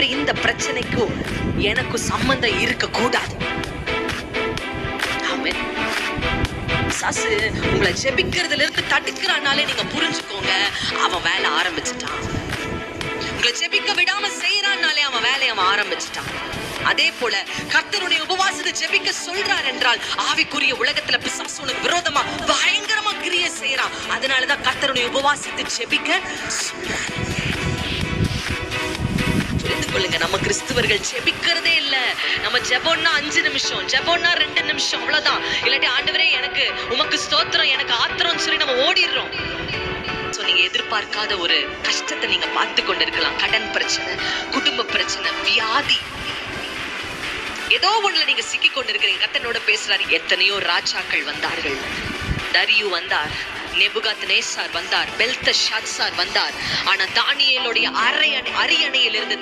ஆண்டவரே இந்த பிரச்சனைக்கும் எனக்கும் சம்பந்தம் இருக்க கூடாது. ஆமென். சாசு உங்களை ஜெபிக்கிறதுல இருந்து தடுக்கிறானாலே நீங்க புரிஞ்சுக்கோங்க, அவன் வேலை ஆரம்பிச்சுட்டான். உங்களை ஜெபிக்க விடாம செய்யறான்னாலே அவன் வேலையை அவன் ஆரம்பிச்சுட்டான். அதே போல கர்த்தருடைய உபவாசத்தை ஜெபிக்க சொல்றார் என்றால் ஆவிக்குரிய உலகத்துல பிசாசு உனக்கு விரோதமா பயங்கரமா கிரியை செய்யறான். அதனாலதான் கர்த்தருடைய உபவாசத்தை ஜெபிக்க சொல்றார். புரிந்து கொள்ளுங்க, நம்ம கிறிஸ்துவர்கள் ஜெபிக்கிறதே இல்ல. நம்ம ஜெபம்னா 5 நிமிஷம், ஜெபம்னா 2 நிமிஷம், அவ்வளவுதான். இல்லாட்டி ஆண்டவரே எனக்கு உமக்கு ஸ்தோத்திரம், எனக்கு ஆத்திரம்னு சொல்லி நம்ம ஓடிடுறோம். நீங்க எதிர்பார்க்காத ஒரு கஷ்டத்தை நீங்க பார்த்து கொண்டிருக்கலாம். கடன் பிரச்சனை, குடும்ப பிரச்சனை, வியாதி, ஏதோ ஒண்ணுல நீங்க சிக்கி கொண்டிருக்கிறீங்க. கர்த்தனோட பேசுறாரு. எத்தனையோ ராஜாக்கள் வந்தார்கள். தரியு வந்தார், நேபுகாத்நேசார் வந்தார், பெல்தஷாத்சார் வந்தார். ஆனா தானியேலுடைய அரியணையிலிருந்து